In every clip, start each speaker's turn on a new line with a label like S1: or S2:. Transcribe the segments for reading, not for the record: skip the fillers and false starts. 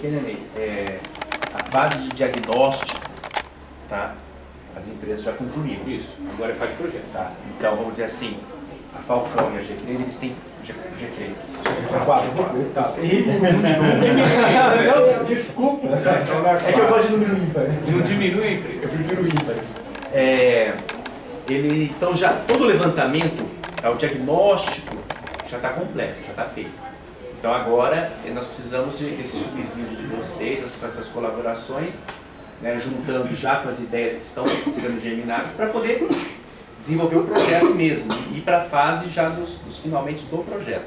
S1: A fase de diagnóstico, tá? As empresas já concluíram isso. Agora é fase de projeto, tá? Então, vamos dizer assim, a Falcão e a G3, eles têm... G3.
S2: Desculpa.
S1: É que eu gosto de número ímpar. Não diminui, eu prefiro ímpares. Então, já todo o levantamento, o diagnóstico, já está completo, já está feito. Então, agora, nós precisamos desse subsídio de vocês, essas colaborações, né, juntando já com as ideias que estão sendo germinadas, para poder desenvolver o projeto mesmo, e ir para a fase já dos finalmente do projeto.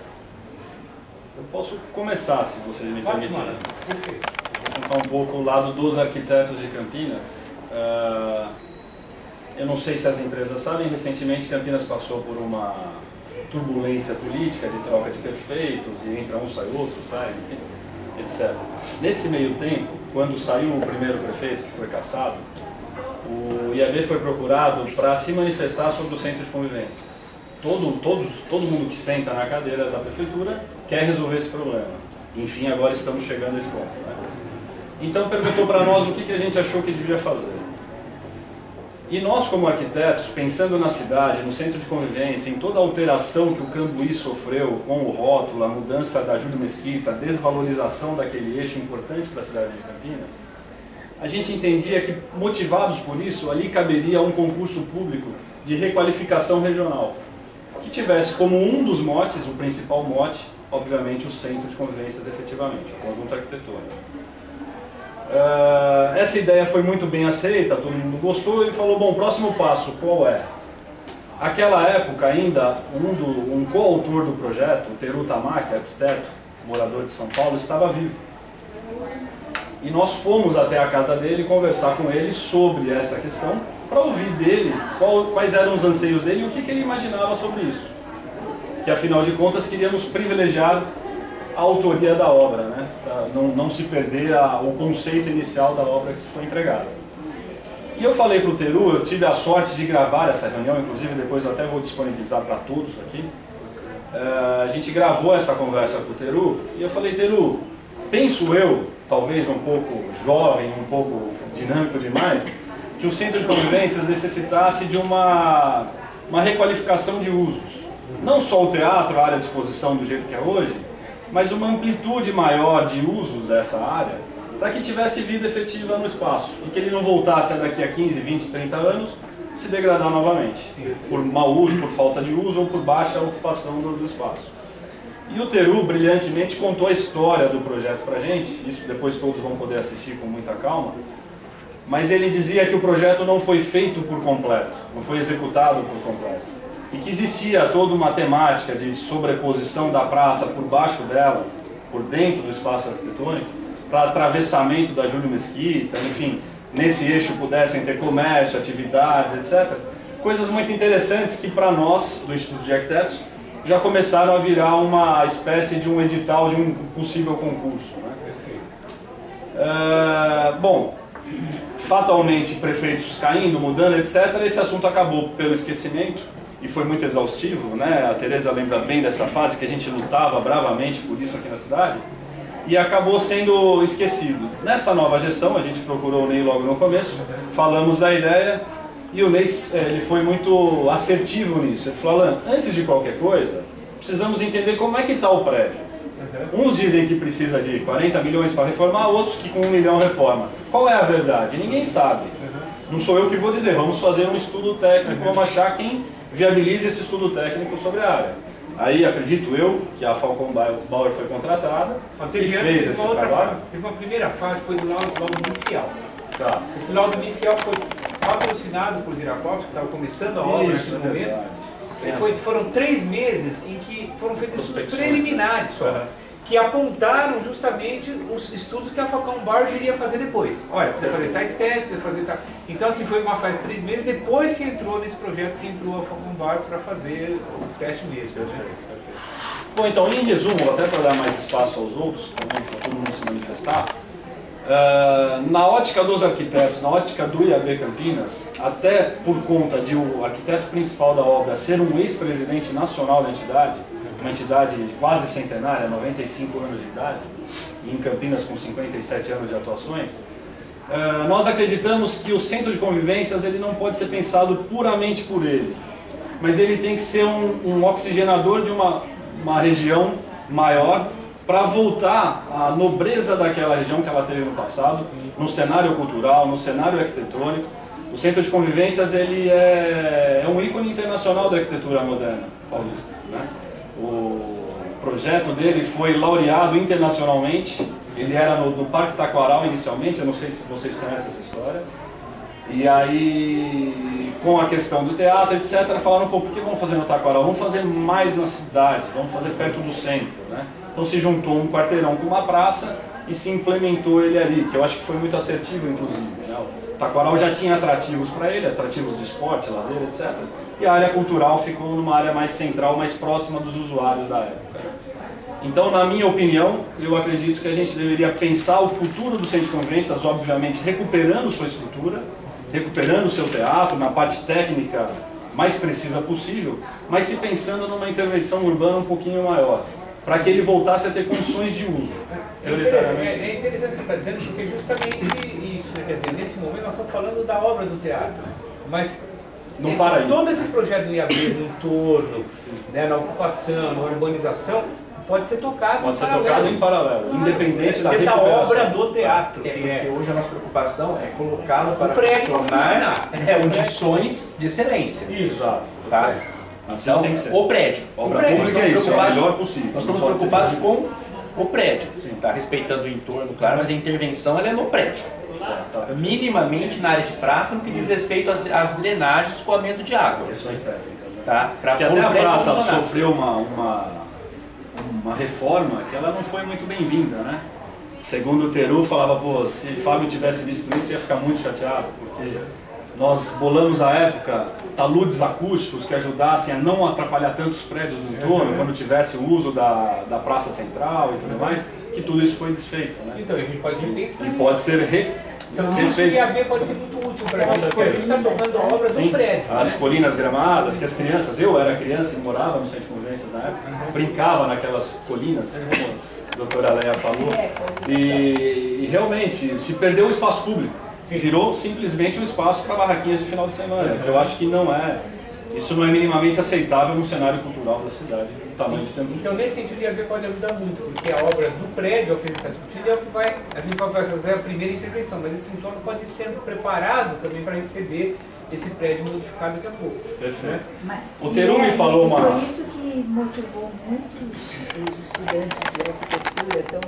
S3: Eu posso começar, se vocês me permitirem. Vou contar um pouco o lado dos arquitetos de Campinas. Eu não sei se as empresas sabem, recentemente Campinas passou por uma turbulência política de troca de prefeitos, e entra um, sai outro, tá, enfim, etc. Nesse meio tempo, quando saiu o primeiro prefeito, que foi cassado, o IAB foi procurado para se manifestar sobre o centro de convivências. Todo mundo que senta na cadeira da prefeitura quer resolver esse problema. Enfim, agora estamos chegando a esse ponto, né? Então perguntou para nós o que a gente achou que devia fazer. E nós, como arquitetos, pensando na cidade, no centro de convivência, em toda a alteração que o Cambuí sofreu com o rótulo, a mudança da Júlio Mesquita, a desvalorização daquele eixo importante para a cidade de Campinas, a gente entendia que, motivados por isso, ali caberia um concurso público de requalificação regional, que tivesse como um dos motes, o principal mote, obviamente, o centro de convivências efetivamente, o conjunto arquitetônico. Essa ideia foi muito bem aceita, todo mundo gostou e falou, bom, próximo passo, qual é? Aquela época ainda, um coautor do projeto, o Teru Tamaki, arquiteto, morador de São Paulo, estava vivo. E nós fomos até a casa dele conversar com ele sobre essa questão, para ouvir dele quais eram os anseios dele e o que ele imaginava sobre isso. Que afinal de contas queríamos privilegiar a autoria da obra, né? Não se perder o conceito inicial da obra que se foi empregada. E eu falei para o Teru, eu tive a sorte de gravar essa reunião, inclusive depois eu até vou disponibilizar para todos aqui. A gente gravou essa conversa com o Teru e eu falei, Teru, penso eu, talvez um pouco jovem, um pouco dinâmico demais, que o centro de convivências necessitasse de uma requalificação de usos. Não só o teatro, a área de exposição do jeito que é hoje, mas uma amplitude maior de usos dessa área, para que tivesse vida efetiva no espaço, e que ele não voltasse daqui a 15, 20, 30 anos, se degradar novamente, por mau uso, por falta de uso ou por baixa ocupação do espaço. E o Teru brilhantemente contou a história do projeto para a gente, isso depois todos vão poder assistir com muita calma, mas ele dizia que o projeto não foi feito por completo, não foi executado por completo. E que existia toda uma temática de sobreposição da praça por baixo dela, por dentro do espaço arquitetônico, para atravessamento da Júlio Mesquita, enfim, nesse eixo pudessem ter comércio, atividades, etc. Coisas muito interessantes que para nós, do Instituto de Arquitetos, já começaram a virar uma espécie de um edital de um possível concurso, né? Bom, fatalmente prefeitos caindo, mudando, etc., esse assunto acabou pelo esquecimento. E foi muito exaustivo, né? A Tereza lembra bem dessa fase que a gente lutava bravamente por isso aqui na cidade, e acabou sendo esquecido. Nessa nova gestão, a gente procurou o Ney logo no começo, falamos da ideia, e o Ney ele foi muito assertivo nisso. Ele falou, Alan, antes de qualquer coisa, precisamos entender como é que está o prédio. Uns dizem que precisa de 40 milhões para reformar, outros que com 1 milhão reforma. Qual é a verdade? Ninguém sabe. Não sou eu que vou dizer, vamos fazer um estudo técnico, vamos achar quem viabilize esse estudo técnico sobre a área. Aí acredito eu que a Falcon Bauer foi contratada e fez esse trabalho.
S2: Teve uma primeira fase, foi do laudo inicial.
S3: Tá.
S2: Esse laudo inicial foi patrocinado por Viracopos, que estava começando a obra naquele momento. Foram 3 meses em que foram feitos estudos preliminares só, que apontaram justamente os estudos que a Falcon Bauer viria fazer depois. Olha, precisa fazer tais testes, precisa fazer tal. Então, assim, foi uma fase de 3 meses, depois se entrou nesse projeto que entrou a Falcon Bauer para fazer o teste mesmo.
S3: Bom, então, em resumo, até para dar mais espaço aos outros, para todo mundo se manifestar, na ótica dos arquitetos, na ótica do IAB Campinas, até por conta de o arquiteto principal da obra ser um ex-presidente nacional da entidade, uma entidade quase centenária, 95 anos de idade, e em Campinas com 57 anos de atuações, nós acreditamos que o centro de convivências ele não pode ser pensado puramente por ele, mas ele tem que ser um oxigenador de uma região maior para voltar à nobreza daquela região que ela teve no passado, no cenário cultural, no cenário arquitetônico. O Centro de Convivências ele é um ícone internacional da arquitetura moderna paulista, né? O projeto dele foi laureado internacionalmente. Ele era no Parque Taquaral inicialmente, eu não sei se vocês conhecem essa história. E aí, com a questão do teatro, etc., falaram, pô, por que vamos fazer no Taquaral? Vamos fazer mais na cidade, vamos fazer perto do centro, né? Então se juntou um quarteirão com uma praça e se implementou ele ali, que eu acho que foi muito assertivo, inclusive, né? O Taquaral já tinha atrativos para ele, atrativos de esporte, lazer, etc. E a área cultural ficou numa área mais central, mais próxima dos usuários da época. Então, na minha opinião, eu acredito que a gente deveria pensar o futuro do Centro de Convivências, obviamente recuperando sua estrutura, recuperando o seu teatro, na parte técnica mais precisa possível, mas se pensando numa intervenção urbana um pouquinho maior, para que ele voltasse a ter condições de uso.
S2: É interessante o que você está dizendo, porque justamente isso, quer dizer, nesse momento nós estamos falando da obra do teatro, mas todo esse projeto do IAB no entorno, né, na ocupação, na urbanização, pode ser tocado
S3: em paralelo, independente da
S2: obra do teatro.
S1: Porque hoje a nossa preocupação é colocá-lo para funcionar condições de excelência.
S3: Exato.
S1: Tá?
S3: Assim
S1: então,
S3: tem que ser.
S1: O prédio.
S3: Obra pública é isso, é o melhor possível.
S1: Nós estamos preocupados com o prédio. Tá? Respeitando o entorno, claro, mas a intervenção ela é no prédio. Minimamente na área de praça, no que diz respeito às drenagens e escoamento de água.
S3: Questões técnicas, né?
S1: Tá?
S3: Porque até a praça sofreu uma reforma que ela não foi muito bem-vinda, né? Segundo o Teru, falava, pô, se Fábio tivesse visto isso, ia ficar muito chateado, porque nós bolamos à época taludes acústicos que ajudassem a não atrapalhar tantos prédios do entorno, quando tivesse o uso da praça central e tudo mais, que tudo isso foi desfeito, né?
S2: Então, a gente pode repensar.
S3: E pode ser refeito.
S2: O IAB pode ser muito útil para nós, porque a gente está tocando a obra do prédio.
S3: As colinas gramadas, que as crianças, eu era criança e morava no Centro de Convivências na época, brincava naquelas colinas, como a doutora Leia falou, e realmente se perdeu o espaço público, virou simplesmente um espaço para barraquinhas de final de semana, que eu acho que isso não é minimamente aceitável no cenário cultural da cidade, no tamanho de tempo.
S2: Então, nesse sentido, o IAB pode ajudar muito, porque a obra do prédio, é o que a gente está discutindo, é o que a gente vai fazer a primeira intervenção, mas esse entorno pode ir sendo preparado também para receber esse prédio modificado daqui a pouco.
S3: Perfeito.
S4: Mas,
S3: o Teru me falou uma...
S4: Foi isso que motivou muitos os estudantes de arquitetura tão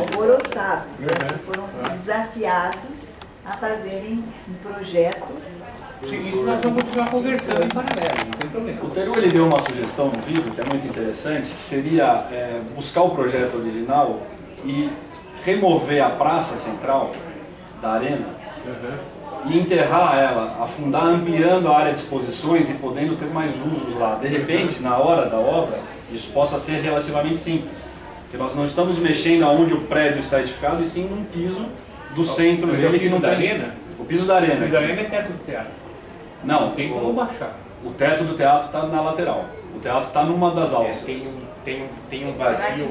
S4: alvoroçados, né, que foram desafiados a fazerem um projeto.
S2: Isso nós vamos continuar conversando em paralelo, não tem problema.
S3: O Teru ele deu uma sugestão no vídeo que é muito interessante, que seria buscar o projeto original e remover a praça central da arena e enterrar ela, afundar, ampliando a área de exposições e podendo ter mais usos lá. De repente, na hora da obra, isso possa ser relativamente simples, porque nós não estamos mexendo aonde o prédio está edificado, e sim num piso do centro dele que não tem arena. O piso da arena.
S2: O piso da arena é teto do teatro.
S3: Não,
S2: tem como baixar.
S3: O teto do teatro está na lateral. O teatro está numa das alças.
S1: Tem um vazio.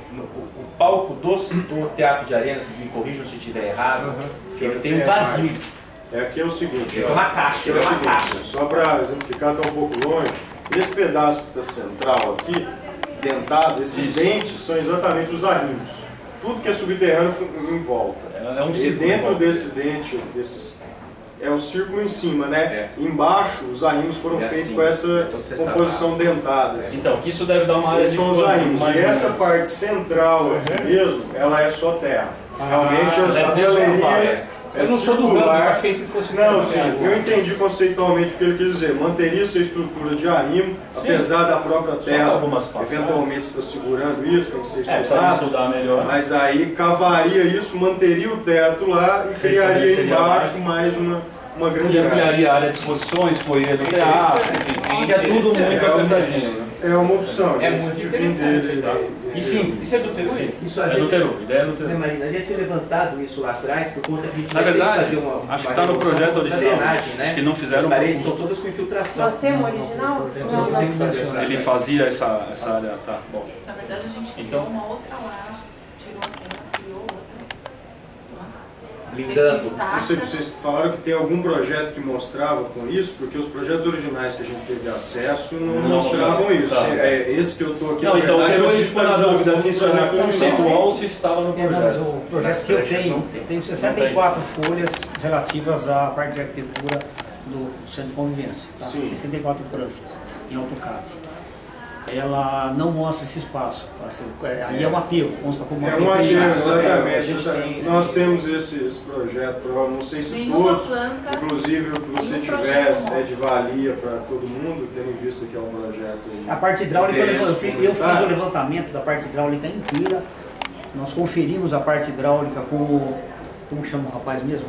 S1: O palco do teatro de arena, vocês me corrijam se eu estiver errado, ele tem um vazio.
S5: Aqui é o seguinte,
S1: é uma caixa,
S5: só para exemplificar, está um pouco longe, esse pedaço da central aqui, dentado, esses dentes são exatamente os arrimos. Tudo que é subterrâneo em volta.
S3: É um
S5: e dentro desse dente, é o círculo em cima, né? Embaixo, os arrimos foram feitos com essa composição dentada. Assim.
S3: Então, que isso deve dar uma área
S5: de são os arrimos. E essa parte central aqui mesmo, ela é só terra. Realmente as galerias...
S2: Eu não sou do ramo, eu achei que fosse...
S5: Não, sim, eu entendi conceitualmente o que ele quis dizer. Manteria essa estrutura de arrimo, apesar da própria terra eventualmente estar segurando isso, tem que ser
S3: estudar melhor.
S5: Mas aí cavaria isso, manteria o teto lá e criaria embaixo mais uma grande área.
S3: Ampliaria a área de exposições, foyer do teatro, enfim, que é tudo muito apertadinho.
S5: É uma opção.
S2: É muito interessante.
S3: E sim,
S2: isso é do Teru?
S1: Isso
S3: é do Teru, ideia é do Teru.
S1: Mas devia ser levantado isso lá atrás, por conta de a gente
S3: na verdade,
S1: fazer uma
S3: acho que está no projeto original,
S1: drenagem, né?
S3: Acho que não fizeram.
S1: As paredes estão todas com infiltração.
S6: Nós temos o original?
S3: Ele fazia essa área, tá bom.
S6: Na verdade, a gente criou uma outra laje.
S1: blindando.
S5: Vocês falaram que tem algum projeto que mostrava com isso, porque os projetos originais que a gente teve acesso não mostravam isso.
S3: Tá.
S5: É esse que eu estou aqui.
S3: Não, então
S5: verdade,
S3: eu
S5: é
S3: ficou na dúvida se isso era conceitual ou se estava no
S2: Não, mas
S3: projeto.
S2: o projeto que eu tenho 64 folhas relativas à parte de arquitetura do centro de convivência. Tá?
S5: Sim.
S2: 64 pranchas em AutoCAD. Ela não mostra esse espaço. Ali é um aterro, consta como
S5: É um aterro, exatamente.
S4: tem-
S5: Nós temos esse projeto, não sei se
S6: Nenhuma
S5: todos,
S6: planta,
S5: inclusive o que você
S6: nenhum
S5: tiver
S6: projeto
S5: é de valia para todo mundo, tendo em vista que é um projeto.
S2: A parte hidráulica, eu fiz o
S5: comunitário.
S2: levantamento da parte hidráulica inteira. Nós conferimos a parte hidráulica com o... Como chama o rapaz mesmo?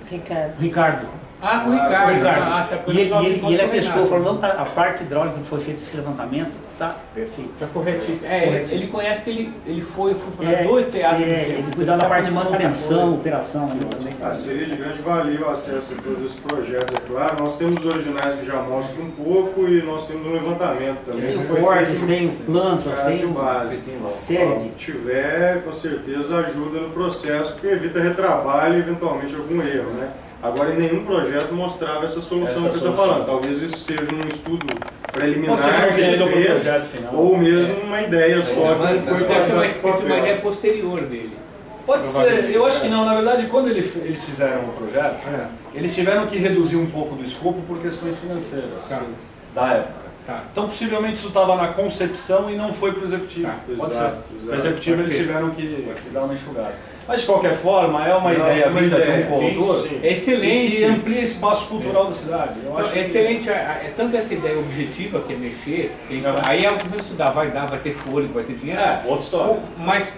S4: Ricardo.
S2: Ricardo.
S7: Ah, com o Ricardo.
S2: Ricardo.
S7: Tá,
S2: E ele atestou,
S7: Renato.
S2: falou, não, tá, a parte hidráulica que foi feito esse levantamento está perfeita.
S7: Tá corretíssimo.
S2: Corretíssimo.
S7: Ele conhece porque ele foi funcionário do teatro.
S2: Ele cuidava da parte de manutenção, operação ali também.
S5: Seria de grande valia o acesso a todos esses projetos, é claro. Nós temos os originais que já mostram um pouco e nós temos um levantamento também.
S2: Tem
S5: que foi
S2: cortes,
S5: feito
S2: tem plantas,
S5: no
S2: tem
S5: base.
S2: série de...
S5: Se tiver, com certeza ajuda no processo, porque evita retrabalho e eventualmente algum erro, né? Agora, em nenhum projeto mostrava essa solução que você está falando. Talvez isso seja um estudo preliminar
S3: Pode ser que não
S5: que
S3: tenha ido
S5: você
S3: pro
S5: fez,
S3: projeto final.
S5: ou mesmo uma ideia só que foi
S7: Essa
S5: passada
S7: é
S5: para
S7: uma ideia posterior dele.
S3: Pode ser, eu acho que não. Na verdade, quando eles fizeram o projeto, eles tiveram que reduzir um pouco do escopo por questões financeiras da época.
S7: Tá.
S3: Então, possivelmente isso estava na concepção e não foi para o executivo.
S7: Tá.
S3: Pode
S5: Exato,
S3: ser.
S5: exato.
S3: Para o executivo
S7: Pode
S3: eles
S7: ser.
S3: tiveram que dar uma enxugada. Mas, de qualquer forma, é uma ideia vinda de um coautor
S5: sim.
S7: É excelente.
S3: que amplia espaço cultural da cidade. Eu
S7: Então,
S3: acho
S7: é
S3: que-
S7: excelente, tanto essa ideia objetiva, que é mexer, aí é o que vai estudar, vai ter fôlego, vai ter dinheiro,
S3: outra história.
S7: mas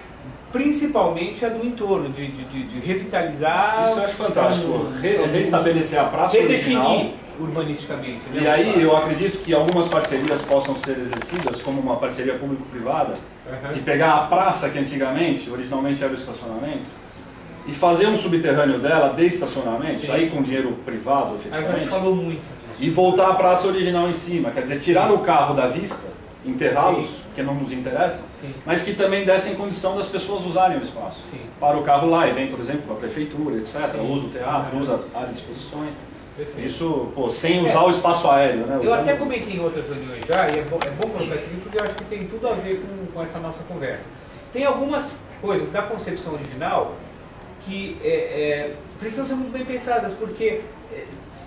S7: principalmente a do entorno, de revitalizar,
S3: Isso eu acho fantástico. Restabelecer a praça original.
S7: redefinir urbanisticamente. Né,
S3: E
S7: o
S3: aí
S7: espaço.
S3: eu acredito que algumas parcerias possam ser exercidas, como uma parceria público-privada, de pegar a praça que originalmente era o estacionamento, e fazer um subterrâneo dela de estacionamento,
S7: Sim.
S3: aí com dinheiro privado,
S7: Aí você
S3: efetivamente,
S7: falou muito.
S3: e voltar à praça original em cima, quer dizer, tirar o carro da vista, enterrá-los,
S7: Sim.
S3: que não nos interessam,
S7: Sim.
S3: mas que também dessem condição das pessoas usarem o espaço.
S7: Sim.
S3: Para o carro lá e vem, por exemplo, a prefeitura, etc.,
S7: Sim.
S3: usa o teatro, usa a área de exposições.
S7: Perfeito.
S3: Isso, usar o espaço aéreo, né?
S7: Eu
S3: Usando-
S7: até comentei em outras reuniões já, e é bom colocar isso aqui porque eu acho que tem tudo a ver com essa nossa conversa. Tem algumas coisas da concepção original que precisam ser muito bem pensadas, porque,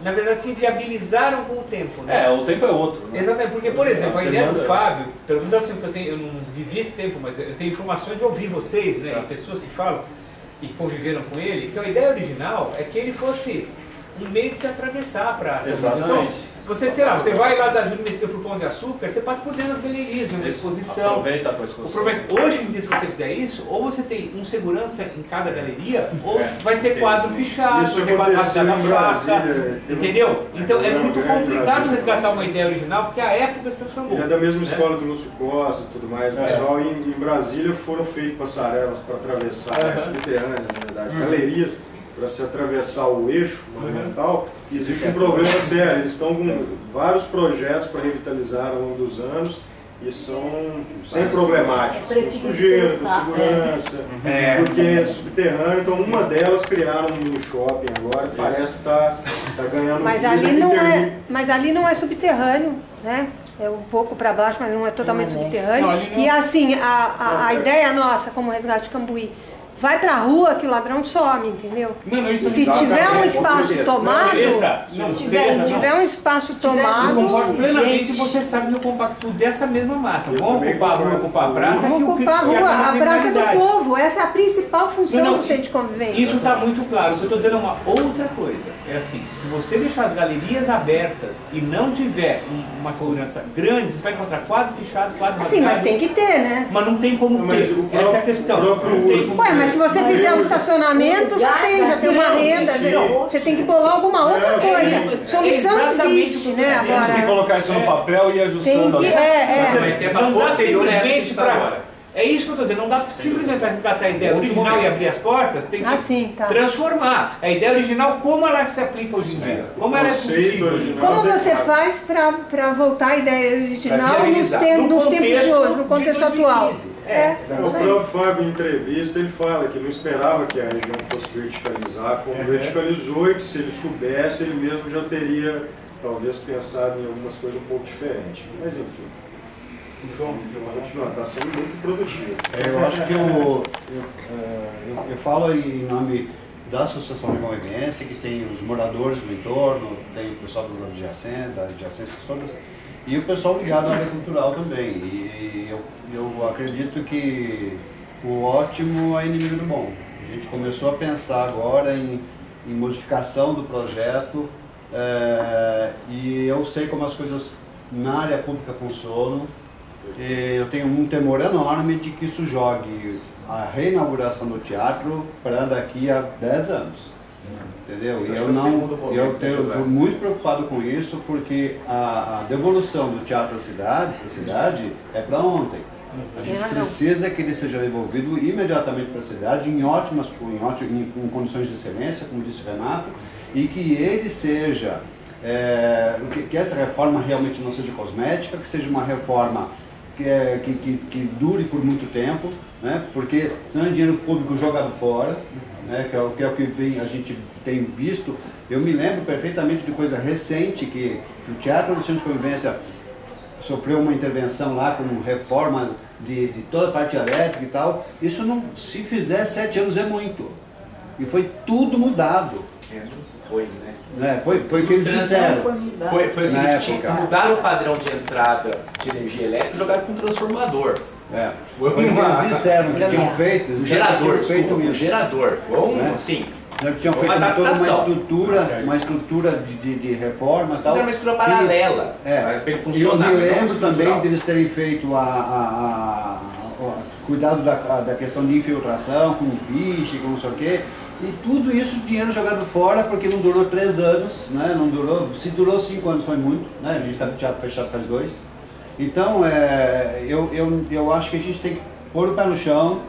S7: na verdade, se viabilizaram com o tempo. Né?
S3: o tempo é outro. Né?
S7: Exatamente, porque, por exemplo, a ideia do
S3: demanda-
S7: Fábio, pelo menos assim, eu não vivi esse tempo, mas eu tenho informações de ouvir vocês, né,
S3: Tá.
S7: e pessoas que falam e conviveram com ele, que a ideia original é que ele fosse um meio de se atravessar a praça.
S3: Exatamente.
S7: Então, você vai lá da Júlio Mesquita pro Pão de Açúcar, você passa por dentro das galerias, de uma exposição.
S3: Aproveita com a
S7: O
S3: exposição.
S7: problema é que hoje em dia, se você fizer isso, ou você tem um segurança em cada galeria, ou vai ter quadro pichado,
S5: Isso
S7: vai ter quadro
S5: aconteceu
S7: da
S5: em
S7: faca,
S5: Brasília.
S7: entendeu? Então é
S5: Não,
S7: muito
S5: grande
S7: complicado
S5: Brasília.
S7: resgatar uma ideia original, porque a época se transformou.
S5: Ele é da mesma
S7: né?
S5: escola do Lúcio Costa e tudo mais. O pessoal em Brasília foram feitas passarelas para atravessar, subterrâneas, na verdade, galerias, para se atravessar o eixo monumental. E existe um problema sério. Eles estão com vários projetos para revitalizar ao longo dos anos e são sem problemáticos. Com sujeira, com segurança, porque é subterrâneo. Então, uma delas criaram um mini shopping agora, que parece estar ganhando
S8: Mas
S5: vida,
S8: ali,
S5: que
S8: não
S5: termina-
S8: é, mas ali não é subterrâneo, né? É um pouco para baixo, mas não é totalmente subterrâneo.
S7: Não, ali não-
S8: E assim, a ideia nossa como Resgate Cambuí, vai pra rua que o ladrão some, entendeu?
S7: Não, isso
S8: Se tiver um espaço tomado,
S7: não,
S8: se tiver um espaço
S7: eu
S8: tomado,
S7: concordo plenamente, você sabe que eu compacto dessa mesma massa.
S5: Eu
S7: Vamos
S5: também
S7: ocupar a rua,
S5: concordo.
S7: ocupar a praça.
S8: vamos
S7: que o
S8: ocupar a
S7: que
S8: rua,
S7: acaba
S8: a
S7: na
S8: praça do
S7: criminalidade.
S8: povo. Essa é a principal função
S7: Não,
S8: do centro de convivência.
S7: Isso está muito claro. O que eu estou dizendo é uma outra coisa. É assim, se você deixar as galerias abertas e não tiver uma segurança grande, você vai encontrar quadro pichado, quadro
S8: Assim, mas
S7: rasgado.
S8: tem que ter, né?
S7: Mas não tem como
S5: Mas
S7: ter.
S5: o
S7: Essa é a
S5: próprio-
S7: questão.
S5: o próprio
S7: Não tem
S5: uso.
S7: como
S8: Ué, mas se você fizer um estacionamento, já tem uma renda.
S5: Sim.
S8: Você tem que bolar alguma outra coisa. Solução
S7: exatamente
S8: existe,
S7: o que eu
S8: né?
S7: tô dizendo.
S3: Temos que
S8: Agora,
S3: colocar isso no papel e ir ajustando.
S8: tem que...
S7: Não dá simplesmente
S1: para
S7: para.
S1: agora.
S7: É isso que eu estou dizendo, não dá simplesmente para resgatar a ideia original e abrir as portas, tem que
S8: Ah, sim, tá.
S7: transformar a ideia original como ela se aplica hoje em dia, como ela é
S5: conceito
S7: possível.
S5: original.
S8: Como você faz para voltar à ideia original nos
S7: No
S8: tempos de
S7: contexto
S8: hoje, no contexto
S7: de 2015.
S8: atual?
S5: O próprio Fábio, em entrevista, ele fala que não esperava que a região fosse verticalizar, como verticalizou, e que se ele soubesse, ele mesmo já teria, talvez, pensado em algumas coisas um pouco diferentes. Mas, enfim. O João, está sendo muito produtivo.
S6: Eu acho que eu falo em nome da Associação de Convivência, que tem os moradores do entorno, tem o pessoal das adjacências todas, e o pessoal ligado à área cultural também. E eu acredito que o ótimo é inimigo do bom. A gente começou a pensar agora em modificação do projeto, e eu sei como as coisas na área pública funcionam. Eu tenho um temor enorme de que isso jogue a reinauguração do teatro para daqui a 10 anos. Entendeu? E eu estou muito preocupado com isso, porque a devolução do teatro à cidade é para ontem. A gente precisa que ele seja devolvido imediatamente para a cidade, em condições de excelência, como disse o Renato, e que ele seja, que essa reforma realmente não seja cosmética, que seja uma reforma que dure por muito tempo, né? Porque senão é dinheiro público jogado fora, né? que é o que a gente tem visto. Eu me lembro perfeitamente de coisa recente, que o Teatro do Centro de Convivência sofreu uma intervenção lá com reforma de toda a parte elétrica e tal. Isso não, se fizer 7 anos é muito. E foi tudo mudado.
S1: Foi, né?
S6: Foi o que eles disseram.
S1: Foi o seguinte, mudaram o padrão de entrada de energia elétrica e jogaram com um transformador.
S6: Foi o que eles disseram que tinham feito.
S1: Um gerador. Foi assim.
S6: Tinham feito toda uma estrutura de reforma e tal.
S1: Fizeram uma estrutura paralela, para ele funcionar.
S6: E eu me lembro também deles terem feito cuidado da questão de infiltração, com piche, com não sei o quê. E tudo isso, dinheiro jogado fora, porque não durou 3 anos, né? Não durou, se durou 5 anos foi muito, né? A gente está com o teatro fechado faz 2. Então, eu acho que a gente tem que pôr o pé no chão.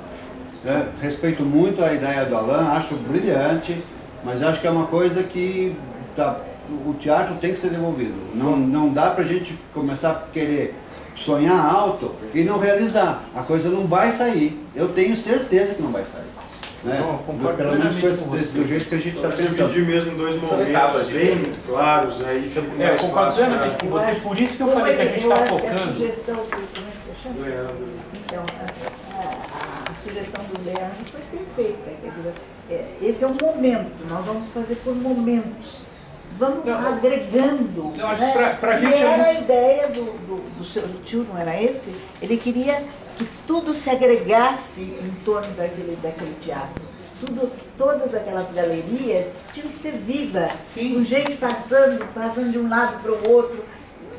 S6: Respeito muito a ideia do Alain, acho brilhante, mas acho que é uma coisa que o teatro tem que ser devolvido. Não dá pra gente começar a querer sonhar alto e não realizar. A coisa não vai sair. Eu tenho certeza que não vai sair. Né? Pelo menos do jeito que a gente está pensando.
S5: Eu dividi mesmo 2 momentos bem claros aí.
S7: Eu concordo plenamente com você, por isso que eu falei que a gente está focando.
S4: A sugestão então, a sugestão do Leandro foi perfeita. Esse é um momento, nós vamos fazer por momentos. Vamos agregando.
S7: Não, né? pra gente
S4: era a ideia do seu tio, não era esse? Ele queria que tudo se agregasse em torno daquele teatro. Todas aquelas galerias tinham que ser vivas, com gente passando de um lado para o outro.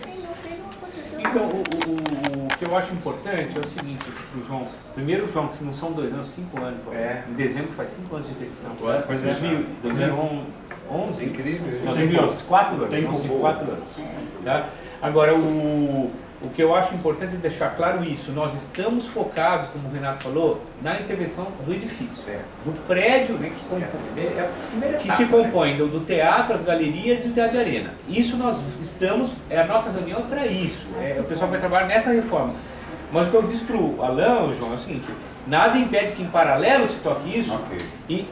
S4: Não aconteceu nada.
S7: Então, o que eu acho importante é o seguinte, pro João. Primeiro, João, que não são 2 anos, 5 anos. Em dezembro faz 5 anos de interdição.
S6: Pois é.
S7: 2011.
S6: Incrível.
S7: Não, 2011, 4 anos. 4 anos. Tá? Agora, o que eu acho importante é deixar claro isso. Nós estamos focados, como o Renato falou, na intervenção do edifício, do prédio, né, que se compõe do teatro, as galerias e o teatro de arena. Isso nós estamos, a nossa reunião é para isso. O pessoal vai trabalhar nessa reforma. Mas o que eu disse para o Alain, João, é o seguinte: nada impede que em paralelo se toque isso. E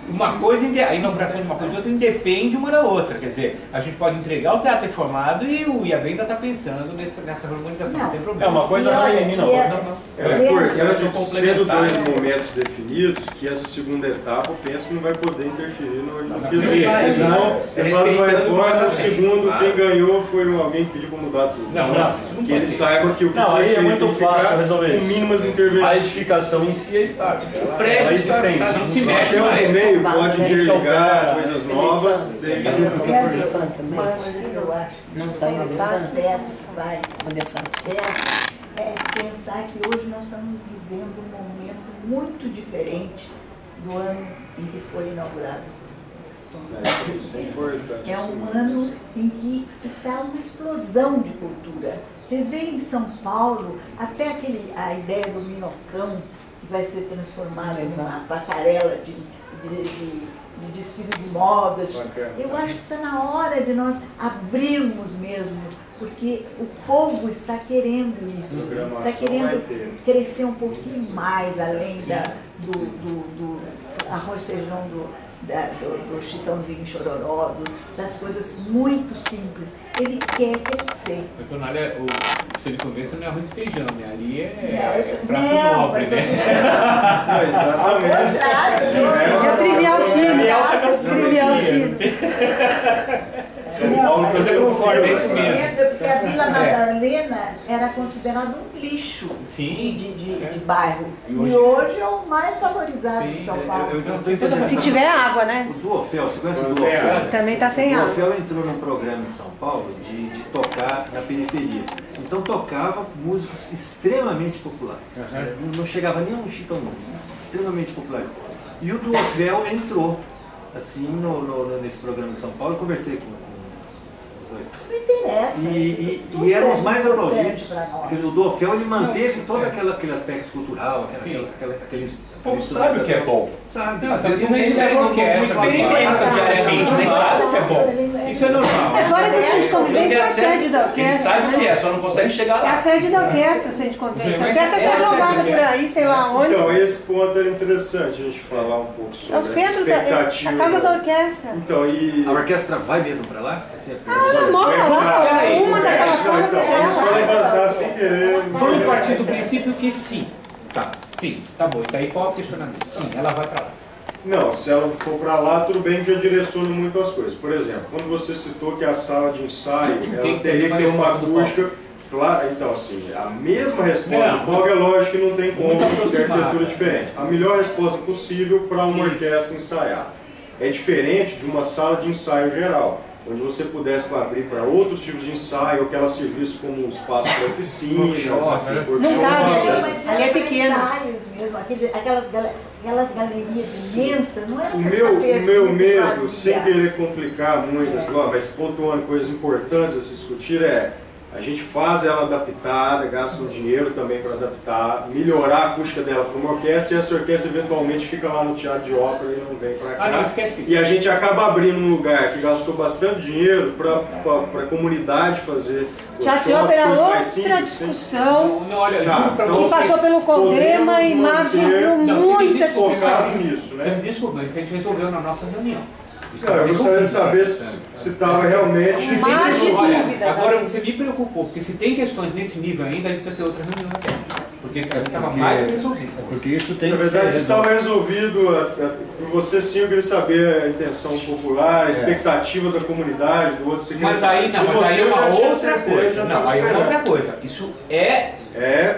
S7: uma coisa, a inauguração de uma coisa e outra independe uma da outra. Quer dizer, a gente pode entregar o teatro reformado e o IAB está pensando nessa harmonização, não tem problema.
S3: É uma coisa vai elimina a outra.
S5: Eu acho que sendo 2 momentos definidos, que essa segunda etapa eu penso que não vai poder interferir no quesito. Senão você faz uma reforma, o segundo, quem ganhou foi alguém que pediu para mudar tudo.
S3: Não
S5: que ele saiba que o que
S3: não,
S5: foi
S3: aí
S5: feito
S3: é muito fácil resolver
S5: com
S3: isso.
S5: mínimas intervenções.
S3: A edificação em si é estática.
S1: O prédio
S7: não se mexe.
S5: Até o meio pode interligar coisas novas.
S4: Eu acho que não saiu o certo que vai pensar que hoje nós estamos vivendo um momento muito diferente do ano em que foi inaugurado. É um ano em que está uma explosão de cultura. Vocês veem em São Paulo, até a ideia do Minhocão, que vai ser transformada em uma passarela de desfile de modas. Eu acho que está na hora de nós abrirmos mesmo porque o povo está querendo isso, está querendo crescer um pouquinho mais, além do arroz e feijão, do chitãozinho chororó, das coisas muito simples. Ele quer crescer.
S7: Olha, o Silicon Valley não é arroz e feijão, né? Ali é prato nobre, né?
S5: Exatamente.
S8: É o trivial fino.
S1: É alta gastronomia.
S7: São Paulo, quando eu concordo, é isso mesmo.
S4: Porque a Vila Madalena era considerada um lixo de bairro. E hoje é o mais valorizado de São Paulo.
S9: Eu não tô entendendo.
S8: Se tiver água, né?
S9: O Duofel, você conhece o Duofel?
S8: Também tá sem
S9: O
S8: água.
S9: Duofel entrou num programa em São Paulo de tocar na periferia. Então tocava músicos extremamente populares. Não chegava nem um chitãozinho, extremamente populares. E o Duofel entrou assim nesse programa em São Paulo. Eu conversei com os dois.
S4: Não interessa.
S9: E eram os mais aplaudidos. O Duofel ele manteve todo aquele aspecto cultural, aqueles.
S1: O povo sabe o que é bom.
S9: Sabe.
S7: Às vezes não experimenta
S1: diariamente, mas sabe o que é bom. Isso é normal.
S8: É fora que o centro de convivência é a sede da
S1: Ele
S8: orquestra.
S1: sabe o que é, só não consegue chegar
S8: É a
S1: lá.
S8: sede da orquestra, o centro de convivência. A orquestra está jogada por aí, sei lá onde.
S5: Então, esse ponto era interessante a gente falar um pouco sobre
S8: É o
S5: essa
S8: centro da
S5: expectativa.
S8: a casa da orquestra.
S5: Então, e...
S9: A orquestra vai mesmo para lá?
S8: Ela mora lá, uma daquelas salas é
S5: Vamos só
S8: dela.
S5: levantar sem querer.
S7: Vamos partir do princípio que sim.
S9: Tá.
S7: Sim, tá bom. Então aí qual é o questionamento? Sim, ela vai para lá.
S5: Não, se ela for para lá, tudo bem, já direciona muito as coisas. Por exemplo, quando você citou que a sala de ensaio ela teria que ter uma acústica. Claro, então assim, a mesma resposta do Paulo é lógico que não tem como ter arquitetura diferente. A melhor resposta possível para uma orquestra ensaiar. É diferente de uma sala de ensaio geral, onde você pudesse abrir para outros tipos de ensaio, ou que ela servisse como um espaço para oficinas,
S8: Não cabe, ali é pequeno.
S4: Ensaios mesmo, aquelas galerias imensas, não era
S5: O meu medo, sem querer complicar muito, assim, mas pontuando coisas importantes a se discutir, a gente faz ela adaptada, gasta um dinheiro também para adaptar, melhorar a acústica dela para uma orquestra, e essa orquestra eventualmente fica lá no teatro de ópera e não vem para cá.
S7: Não, esquece isso.
S5: E a gente acaba abrindo um lugar que gastou bastante dinheiro para a comunidade fazer
S8: Teatro de ópera é outra discussão.
S7: Não, olha, juro pra
S8: Que
S7: você.
S8: passou pelo Condema e margem muita discussão.
S5: focado nisso,
S7: Você
S5: né?
S7: me desculpa, mas isso a gente resolveu na nossa reunião.
S5: Eu gostaria de saber se estava realmente...
S8: Mas de
S7: Olha,
S8: dúvida.
S7: agora você me preocupou, porque se tem questões nesse nível ainda, a gente vai ter outra reunião até. Porque a gente estava mais do que resolvido.
S6: Porque isso tem
S5: Na
S6: que ser
S5: verdade, isso
S6: resolvido.
S5: estava resolvido por você sim, eu queria saber a intenção popular, a expectativa da comunidade, do outro
S7: Mas aí não, mas aí é uma outra coisa. Não, aí é uma outra
S5: coisa.
S7: coisa. Isso é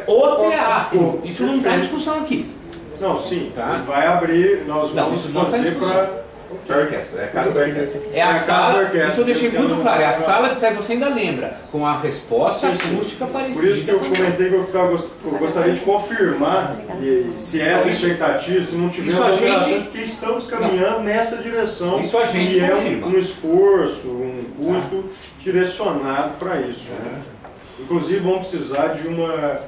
S7: o teatro. Isso não está em discussão aqui.
S5: Não, sim,
S7: Tá.
S5: vai abrir, nós
S7: Não,
S5: vamos
S7: isso não está em
S5: fazer
S7: discussão.
S5: para...
S1: A orquestra, é a casa da orquestra.
S7: É a
S5: casa da
S7: sala,
S5: orquestra.
S7: isso eu deixei muito claro, é a sala de ensaio, você ainda lembra, com a resposta acústica parecida.
S5: Por isso que eu comentei que eu gostaria de confirmar se essa expectativa, se não tiver
S7: Isso a gente-
S5: alterações, porque estamos caminhando nessa direção.
S7: Isso a gente
S5: e é
S7: confirma.
S5: um esforço, um custo direcionado para isso. Né? Inclusive vamos precisar de uma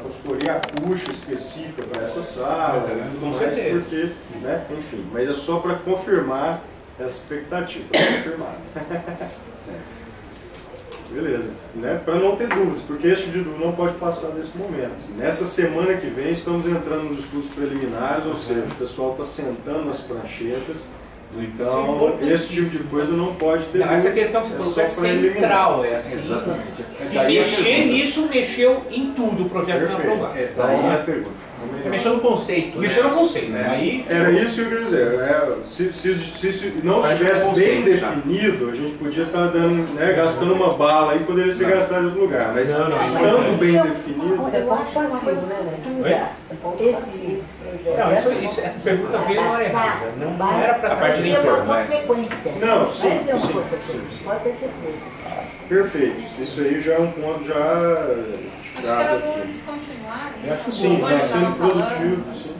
S5: consultoria acústica específica para essa sala,
S7: Com
S5: mais,
S7: certeza.
S5: porque, né, enfim, mas é só para confirmar essa expectativa, para confirmar. Beleza, né? Para não ter dúvidas, porque esse tipo de dúvida não pode passar desse momento. Nessa semana que vem estamos entrando nos estudos preliminares, ou seja, o pessoal está sentando nas pranchetas. Então, esse tipo de coisa não pode ter.
S7: Não, essa questão que você colocou é central, é assim.
S9: Exatamente.
S7: Se
S9: Daí a
S7: mexer
S9: pergunta.
S7: nisso, mexeu em tudo o projeto não
S5: Perfeito.
S7: aprovado.
S9: Daí a pergunta.
S1: Mexeu no conceito.
S7: Mexeu
S1: né?
S7: no conceito, né? Aí
S5: Era isso que eu queria dizer. Se não
S1: Parte do
S5: estivesse bem
S1: conceito, já.
S5: definido, a gente podia estar dando, né, gastando uma bala e poderia ser gastado em outro lugar. Mas estando bem definido.
S4: Eu acho uma cultura. Esse projeto.
S7: Não, essa pergunta veio na hora errada. Não era para
S1: A parte
S4: Vai
S1: do
S4: ser uma
S1: entorno, né?
S4: consequência.
S5: Não,
S4: Vai
S5: sim,
S4: ser uma
S5: sim,
S4: consequência. Pode ter certeza.
S5: Perfeito. Isso aí já é um ponto já
S10: Acho que era bom eles continuarem.
S7: Eu acho
S5: Sim,
S10: Giovanni
S5: está sendo
S10: estava falando.
S5: produtivo. Sim.